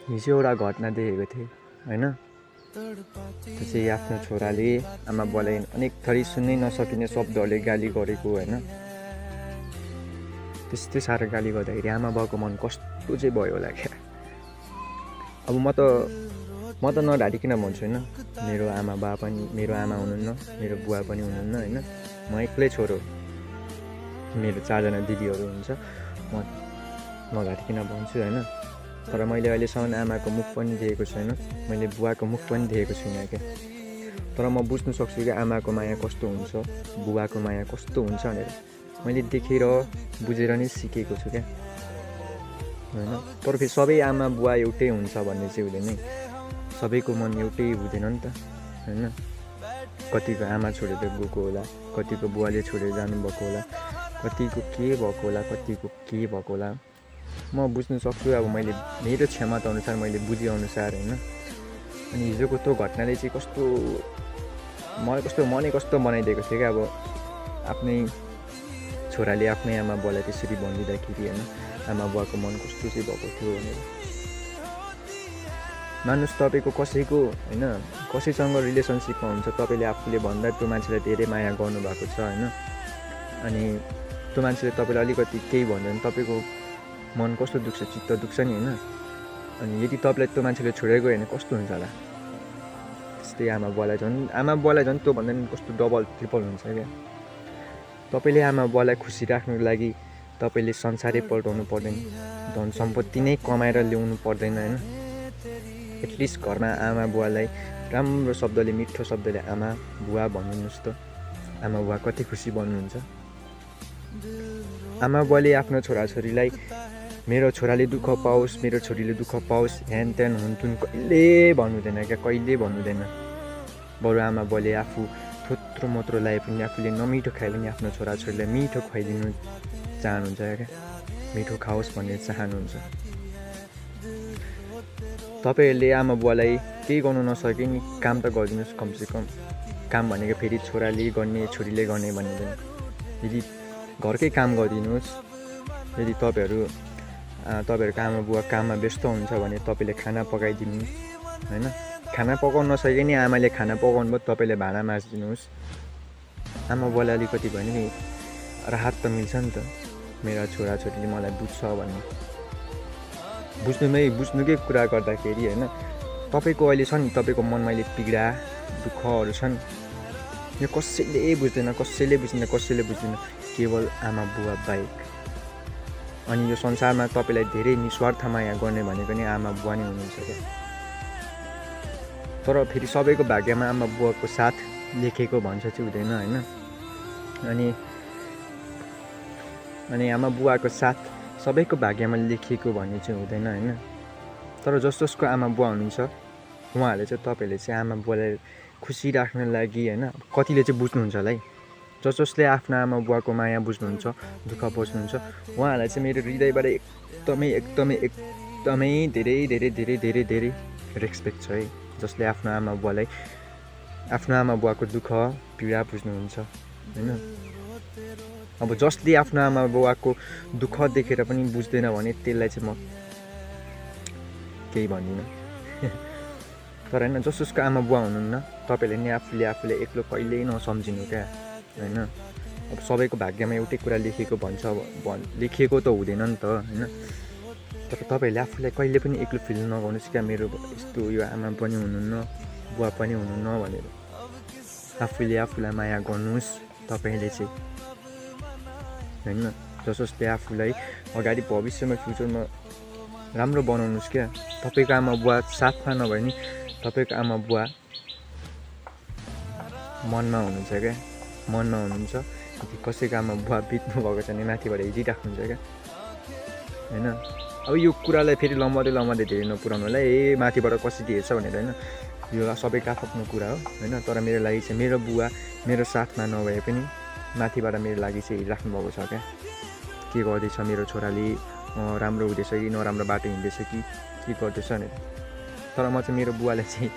हिजो एउटा घटना देखेको थिएँ होइन। त्यो चाहिँ आफ्नो छोराले आमा बुवालाई अनेक थरी सुन्नै नसकिने शब्दहरूले गाली गरेको होइन। त्यस्तै साह्रो गाली गर्दाखेरि आमा बाउको मन कस्तो चाहिँ भयो होला क्या। अब म त नढाँटिकन भन्छु होइन, मेरो आमा बा पनि, मेरो आमा हुनुहुन्न, मेरो बुवा पनि हुनुहुन्न होइन। म एक्लै छोरो, मेरो 4जना दिदीहरू हुन्छ। म नढाँटिकन भन्छु होइन। तर मैले अहिलेसम्म आमाको मुख पनि देखेको छैन, मैले बुवाको मुख पनि देखेको छुइनँ क्या। तर म बुझ्नु सक्छु कि आमाको माया कस्तो हुन्छ, बुवाको माया कस्तो हुन्छ भनेर मैले देखेर बुझेर नै सिकेको छु क्या होइन। तर फेरि सबै आमा बुवा एउटै हुन्छ भन्ने चाहिँ हुँदैन है। सबैको मन एउटै हुँदैन नि त होइन। कतिको आमा छोडेर गएको होला, कतिको बुवाले छोडेर जानुभएको होला, कतिको के भएको होला, कतिको के भएको होला। म बुझ्नु सक्छु अब मैले मेरो क्षमता अनुसार मैले बुझेअनुसार होइन। अनि हिजोको त्यो घटनाले चाहिँ मनै कस्तो बनाइदिएको थियो क्या। अब आफ्नै छोराले आफ्नै आमा बुवालाई त्यसरी भनिदिँदाखेरि होइन, आमा बुवाको मन कस्तो चाहिँ भएको थियो भनेर। मानुस् तपाईँको कसैको होइन, कसैसँग रिलेसनसिपमा हुन्छ, तपाईँले आफूले भन्दा त्यो मान्छेलाई धेरै माया गर्नुभएको छ होइन। अनि त्यो मान्छेले तपाईँलाई अलिकति केही भन्यो भने तपाईँको मन कस्तो दुख्छ, चित्त दुख्छ नि होइन। अनि यदि तपाईँलाई त्यो मान्छेले छोडेर गयो भने कस्तो हुन्छ होला। त्यस्तै आमा बुवालाई झन् त्योभन्दा पनि कस्तो डबल ट्रिपल हुन्छ क्या। तपाईँले आमा बुवालाई खुसी राख्नुको लागि तपाईँले संसारै पल्टाउनु पर्दैन, धन सम्पत्ति नै कमाएर ल्याउनु पर्दैन होइन। एटलिस्ट घरमा आमा बुवालाई राम्रो शब्दले, मिठो शब्दले आमा बुवा भन्नुहोस् त। आमा बुवा कति खुसी बन्नुहुन्छ। आमा बुवाले आफ्नो छोराछोरीलाई मेरो छोराले दुःख पाओस्, मेरो छोरीले दुःख पाओस्, ह्यान त्यान हुन्थुन कहिले भन्नुहुँदैन क्या, कहिले भन्नुहुँदैन। बरु आमा बुवाले आफू थोत्रो मोत्रो लाए पनि, आफूले नमिठो खाए पनि आफ्नो छोराछोरीलाई मिठो खुवाइदिनु चाहनुहुन्छ क्या। मिठो खाओस् भन्ने चाहनुहुन्छ। तपाईँहरूले आमा बुवालाई केही गर्नु नसके नि काम त गरिदिनुहोस् कमसेकम। काम भनेको फेरि छोराले गर्ने, छोरीले गर्ने भन्दैन। यदि घरकै काम गरिदिनुहोस्। यदि तपाईँहरूको आमा बुवा काममा व्यस्त हुन्छ भने तपाईँले खाना पकाइदिनु होइन। खाना पकाउन नसके नि आमाले खाना पकाउनु भयो, तपाईँले भाँडा माझिदिनुहोस्। आमा बुवालाई अलिकति भने नि राहत त मिल्छ नि त, मेरा छोराछोरीले मलाई बुझ्छ भन्ने। बुझ्नुकै कुरा गर्दाखेरि होइन, तपाईँको अहिले छ नि, तपाईँको मनमा अहिले पीडा दुःखहरू छन्, यो कसैले बुझ्दैन केवल आमा बुवा बाहेक। अनि यो संसारमा तपाईँलाई धेरै निस्वार्थ माया गर्ने भनेको नि आमा बुवा नै हुनुहुन्छ क्या। तर फेरि सबैको भाग्यमा आमा बुवाको साथ लेखेको भन्छ चाहिँ हुँदैन होइन। अनि आमा बुवाको साथ सबैको भाग्यमा लेखिएको भन्ने चाहिँ हुँदैन होइन। तर जसको आमा बुवा हुनुहुन्छ उहाँहरूले चाहिँ तपाईँहरूले चाहिँ आमा बुवालाई खुसी राख्न लागि होइन, कतिले चाहिँ बुझ्नुहुन्छ होला है। जसले आफ्नो आमा बुवाको माया बुझ्नुहुन्छ, दुःख बुझ्नुहुन्छ, उहाँहरूलाई चाहिँ मेरो हृदयबाट एकदमै धेरै रेस्पेक्ट छ है। जसले आफ्नो आमा बुवाको दुःख पीडा बुझ्नुहुन्छ होइन। अब जसले आफ्नो आमा बुवाको दुःख देखेर पनि बुझ्दैन भने त्यसलाई चाहिँ म केही भन्दिनँ। तर होइन, जसको आमा बुवा हुनुहुन्न तपाईँले नि आफूले एक्लो कहिल्यै नसम्झिनु क्या होइन। अब सबैको भाग्यमा एउटै कुरा लेखेको लेखिएको त हुँदैन नि त होइन। तर तपाईँहरूले आफूलाई कहिले पनि एक्लो फिल नगर्नुहोस् क्या, मेरो यस्तो यो आमा पनि हुनुहुन्न, बुवा पनि हुनुहुन्न भनेर। आफूलाई माया गर्नुहोस् तपाईँले चाहिँ होइन। जसले आफूलाई अगाडि भविष्यमा फ्युचरमा राम्रो बनाउनुहोस् क्या। तपाईँको आमा बुवा साथमा नभए नि तपाईँको आमा बुवा मनमा हुनुहुन्छ क्या, मनमा हुनुहुन्छ। यदि कसैको आमा बुवा बित्नु भएको छ भने माथिबाट हेरिराख्नुहुन्छ क्या होइन। अब यो कुरालाई फेरि लम्बाउँदै धेरै नपुऱ्याउनु होला है, माथिबाट कसरी हेर्छ भनेर होइन। यो सबैको आफ्नो कुरा हो होइन। तर मेरो लागि चाहिँ मेरो बुवा मेरो साथमा नभए पनि माथिबाट मेरो लागि चाहिँ हेरिराख्नु भएको छ क्या। के गर्दैछ मेरो छोराले, राम्रो हुँदैछ कि नराम्रो बाटो हिँड्दैछ कि के गर्दैछ भनेर। तर म चाहिँ मेरो बुवालाई चाहिँ,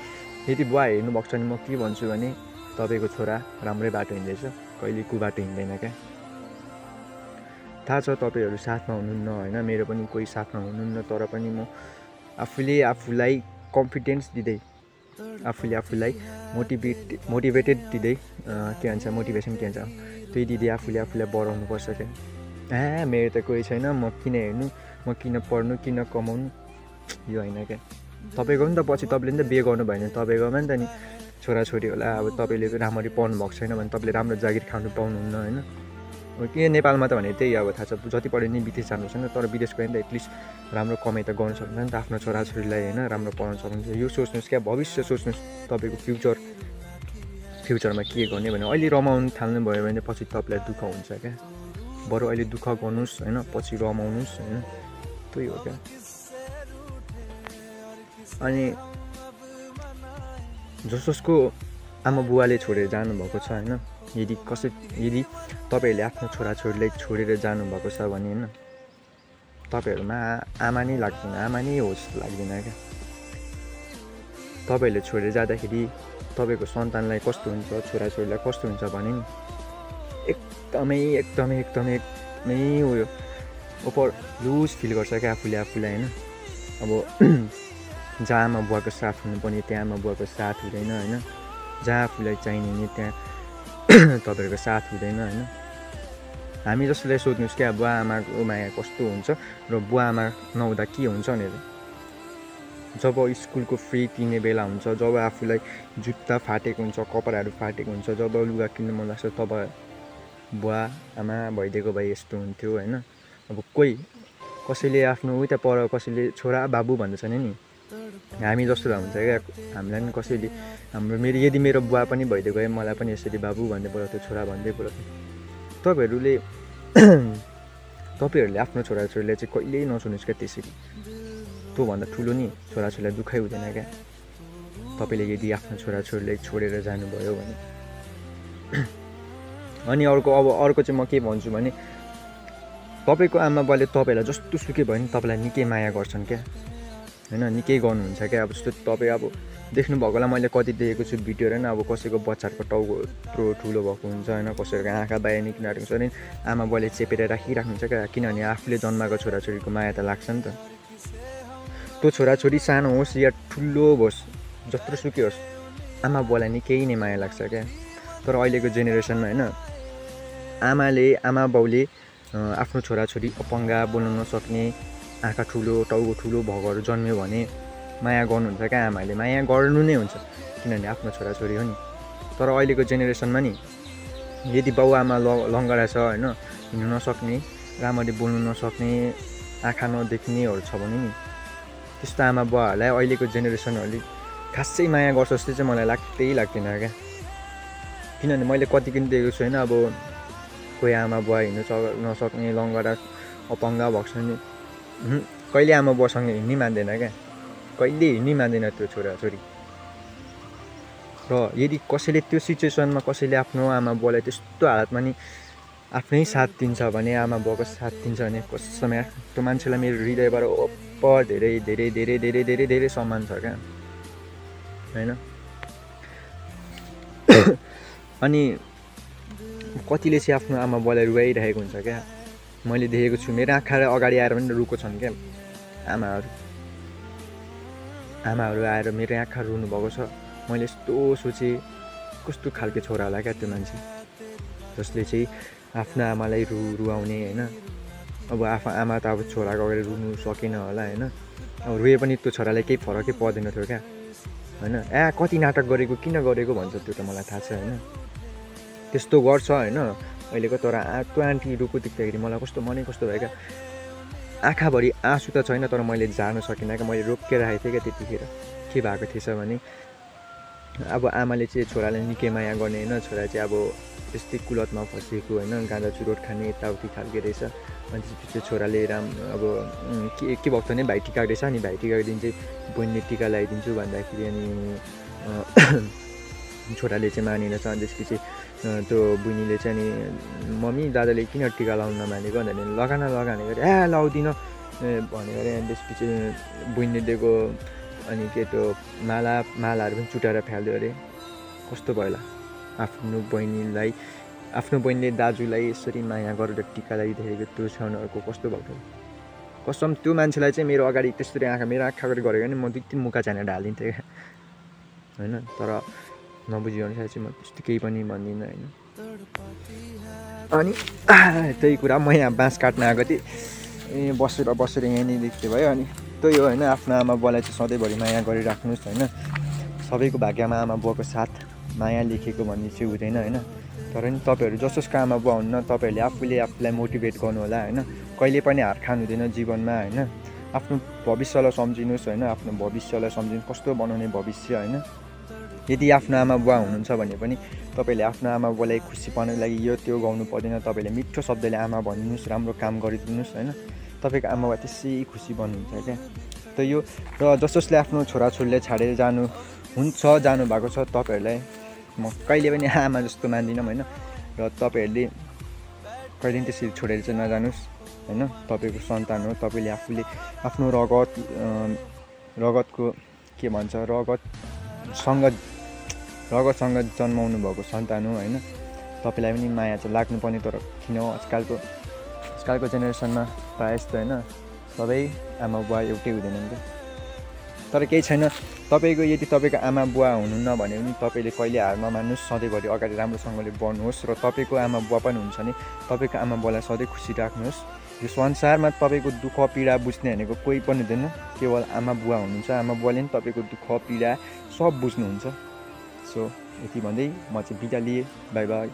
यदि बुवा हेर्नु भएको छ भने म के भन्छु भने तपाईँको छोरा राम्रै बाटो हिँड्दैछ, कहिले कुबाटो हिँड्दैन क्या। थाहा छ तपाईँहरू साथमा हुनुहुन्न होइन, मेरो पनि कोही साथमा हुनुहुन्न, तर पनि म आफूले आफूलाई कन्फिडेन्स दिँदै आफूले आफूलाई मोटिभेटेड दिँदै के भन्छ मोटिभेसन के भन्छ त्यही दिँदै आफूले आफूलाई बढाउनुपर्छ क्या। मेरो त कोही छैन, म किन हेर्नु, म किन पढ्नु, किन कमाउनु, यो होइन क्या। तपाईँको नि त पछि तपाईँले नि त बिहे गर्नु भयो भने तपाईँकोमा नि त नि छोराछोरी होला, अब तपाईँले राम्ररी पढ्नु भएको छैन भने तपाईँले राम्रो जागिर खानु पाउनुहुन्न होइन। के नेपालमा त भने त्यही अब थाहा छ, जति पढ्यो नि विदेश जानु छैन, तर विदेश गयो नि त एटलिस्ट राम्रो कमाइ त गर्नु सक्नुहुन्छ नि त आफ्नो छोराछोरीलाई होइन, राम्रो पढाउनु सक्नुहुन्छ। यो सोच्नुहोस् क्या, भविष्य सोच्नुहोस् तपाईँको फ्युचरमा के गर्ने भने अहिले रमाउनु थाल्नु भयो भने पछि तपाईँलाई दुःख हुन्छ क्या। बरु अहिले दुःख गर्नुहोस् होइन, पछि रमाउनुहोस् होइन, त्यही हो क्या। अनि जसको आमा बुवाले छोडेर जानुभएको छ होइन, यदि तपाईँहरूले आफ्नो छोराछोरीलाई छोडेर जानुभएको छ भने होइन तपाईँहरूमा आमा नै लाग्दैन, आमा नै हो जस्तो लाग्दैन क्या। तपाईँहरूले छोडेर जाँदाखेरि तपाईँको सन्तानलाई कस्तो हुन्छ, छोराछोरीलाई कस्तो हुन्छ भने नि एकदमै उयो ओभर लुज फिल गर्छ क्या आफूले आफूलाई होइन। अब जहाँ आमा बुवाको साथ हुनुपर्ने त्यहाँ आमा बुवाको साथ हुँदैन होइन, जहाँ आफूलाई चाहिने नि त्यहाँ तपाईँहरूको साथ हुँदैन होइन। हामी जसलाई सोध्नुहोस् क्या बुवा आमाको माया कस्तो हुन्छ र बुवा आमा नहुँदा के हुन्छ भनेर। जब स्कुलको फी तिर्ने बेला हुन्छ, जब आफूलाई जुत्ता फाटेको हुन्छ, कपडाहरू फाटेको हुन्छ, जब लुगा किन्नु मन लाग्छ, तब बुवा आमा भइदिएको भए यस्तो हुन्थ्यो होइन। अब कसैले आफ्नो उता पर कसैले छोरा बाबु भन्दछ नि, हामी जस्तो हुन्छ क्या। हामीलाई पनि कसैले यदि मेरो बुवा पनि भइदिएको भए मलाई पनि यसरी बाबु भन्दै बोलाउँथ्यो, छोरा भन्दै बोलाउँथ्यो। तपाईँहरूले आफ्नो छोराछोरीलाई चाहिँ कहिल्यै नसुन्नुहोस् क्या त्यसरी। त्योभन्दा ठुलो नि छोराछोरीलाई दुःखै हुँदैन क्या तपाईँले यदि आफ्नो छोराछोरीलाई छोडेर जानुभयो भने। अनि अर्को चाहिँ म के भन्छु भने तपाईँको आमा बुवाले तपाईँलाई जस्तो सुकै भयो नि तपाईँलाई निकै माया गर्छन् क्या होइन, निकै गर्नुहुन्छ क्या। अब जस्तो तपाईँ अब देख्नुभएको होला, मैले कति देखेको छु भिडियोहरू होइन, अब कसैको बच्चाहरूको टाउको यत्रो ठुलो भएको हुन्छ होइन, कसैको आँखा बाहिर निक्लिरहेको हुन्छ भने आमा बुवाले चेपेर राखिराख्नुहुन्छ क्या। किनभने आफूले जन्माएको छोराछोरीको माया त लाग्छ नि त। त्यो छोराछोरी सानो होस् या ठुलो होस्, जत्रो सुकै होस्, आमा बुवालाई निकै नै माया लाग्छ क्या। तर अहिलेको जेनेरेसनमा होइन आमा बाउले आफ्नो छोराछोरी अपाङ्गा, बोल्न नसक्ने, आँखा ठुलो टाउको ठुलो भएकोहरू जन्मियो भने माया गर्नुहुन्छ क्या। आमाले माया गर्नु नै हुन्छ किनभने आफ्नो छोराछोरी हो नि। तर अहिलेको जेनेरेसनमा नि यदि बाउ आमा लङ्गडा छ होइन, हिँड्नु नसक्ने, राम्ररी बोल्नु नसक्ने, आँखा नदेख्नेहरू छ भने नि त्यस्तो आमा बुवाहरूलाई अहिलेको जेनेरेसनहरूले खासै माया गर्छ जस्तो चाहिँ मलाई लाग्दैन क्या। किनभने मैले कति पनि देखेको छु होइन, अब कोही आमा बुवा हिँड्नु नसक्ने, लङ्गडा अपाङ्गा भएको छ नि, कहिले आमा बुवासँग हिँड्नै मान्दैन क्या, कहिले हिँड्नै मान्दैन त्यो छोराछोरी। र यदि कसैले त्यो सिचुएसनमा कसैले आफ्नो आमा बुवालाई त्यस्तो हालतमा नि आफ्नै साथ दिन्छ भने, आमा बुवाको साथ दिन्छ भने कसैमा त्यो मान्छेलाई मेरो हृदयबाट धेरै धेरै धेरै धेरै धेरै धेरै सम्मान छ क्या होइन। अनि कतिले चाहिँ आफ्नो आमा बुवालाई रुवाइरहेको हुन्छ क्या, मैले देखेको छु। मेरो आँखा अगाडि आएर पनि रुको छन् क्या आमाहरू आएर मेरो आँखा रुनु भएको छ। मैले यस्तो सोचेँ कस्तो खालको छोरा होला क्या त्यो मान्छे जसले चाहिँ आफ्नो आमालाई रुवाउने होइन। अब आमा त अब छोराको अगाडि रुनु सकेन होला होइन, अब रुए पनि त्यो छोरालाई केही फरकै पर्दैन थियो क्या होइन। कति नाटक गरेको, किन गरेको भन्छ त्यो त मलाई थाहा छ होइन, त्यस्तो गर्छ होइन अहिलेको। तर त्यो आन्टी रुको देख्दाखेरि मलाई कस्तो मनै कस्तो भयो क्या, आँखाभरि आँसु त छैन तर मैले जान सकिनँ क्या, मैले रोकेर राखेको थिएँ क्या त्यतिखेर। के भएको थिएछ भने अब आमाले चाहिँ छोरालाई निकै माया गर्ने होइन, छोरा चाहिँ अब त्यस्तै कुलतमा फसेको होइन, गाँजा चुरोट खाने यताउति खालके रहेछ। अनि त्यसपछि छोराले अब के भएको छ भने भाइ टिका रहेछ, अनि भाइ टिकाको दिन चाहिँ बहिनीले टिका लगाइदिन्छु भन्दाखेरि अनि छोराले चाहिँ मानेन छ। अनि त्यसपछि त्यो बहिनीले चाहिँ अनि मम्मी दादाले किन टिका लाउनु नमानेको भन्दाखेरि लगाने गरे लाउँदिनँ भनेर। अनि त्यसपछि बहिनीले दिएको अनि के त्यो मालाहरू पनि चुटाएर फ्याल्यो अरे। कस्तो भयो होला, आफ्नो बहिनीले दाजुलाई यसरी माया गरेर टिका लगाइदिएको त्यो क्षणहरूको कस्तो भएको कसम त्यो मान्छेलाई चाहिँ मेरो अगाडि त्यसरी मेरो आँखा अगाडि गरेको नि म 2-3 मुका छानेर ढालिदिन्थेँ क्या होइन। तर नबुझ्यो भने चाहिँ म त्यस्तो केही पनि भन्दिनँ होइन। अनि त्यही कुरा म यहाँ बाँस काट्न आएको थिएँ बसेर यहाँनिर देख्थेँ भयो। अनि त्यही हो होइन, आफ्नो आमा बुवालाई चाहिँ सधैँभरि माया गरिराख्नुहोस् होइन। सबैको भाग्यमा आमा बुवाको साथ माया लेखेको भन्ने चाहिँ हुँदैन होइन। तर नि तपाईँहरू जसोसको आमा बुवा हुन्न, तपाईँहरूले आफूलाई मोटिभेट गर्नु होला होइन। कहिले पनि हार खानु हुँदैन जीवनमा होइन। आफ्नो भविष्यलाई सम्झिनुहोस् होइन, आफ्नो भविष्यलाई सम्झिनु कस्तो बनाउने भविष्य होइन। यदि आफ्नो आमा बुवा हुनुहुन्छ भने पनि तपाईँले आफ्नो आमा बुवालाई खुसी पार्नको लागि यो त्यो गाउनु पर्दैन। तपाईँले मिठो शब्दले आमा भनिदिनुहोस्, राम्रो काम गरिदिनुहोस् होइन। तपाईँको आमा बुवा त्यसै खुसी बन्नुहुन्छ क्या। त यो र जसोसले आफ्नो छोराछोरीले छाडेर जानुभएको छ तपाईँहरूलाई म कहिले पनि आमा जस्तो मान्दिनँ होइन। र तपाईँहरूले कहिले पनि त्यसरी छोडेर चाहिँ नजानुहोस् होइन। तपाईँको सन्तान हो, तपाईँले आफूले आफ्नो रगतको के भन्छ रगतसँग जन्माउनु भएको सन्तान हो होइन। तपाईँलाई पनि माया चाहिँ लाग्नुपर्ने। तर किन आजकलको जेनेरेसनमा प्रायः जस्तो होइन सबै आमा बुवा एउटै हुँदैनन् क्या। तर केही छैन, यदि तपाईँको आमा बुवा हुनुहुन्न भने पनि तपाईँले कहिले हार नमान्नुहोस्, सधैँभरि अगाडि राम्रोसँगले बढ्नुहोस्। र तपाईँको आमा बुवा पनि हुन्छ भने तपाईँको आमा बुवालाई सधैँ खुसी राख्नुहोस्। यो संसारमा तपाईँको दुःख पीडा बुझ्ने भनेको कोही पनि हुँदैन, केवल आमा बुवा हुनुहुन्छ। आमा बुवाले नि तपाईँको दुःख पीडा सब बुझ्नुहुन्छ। सो यति भन्दै म चाहिँ बिदा लिएँ, बाई बाई।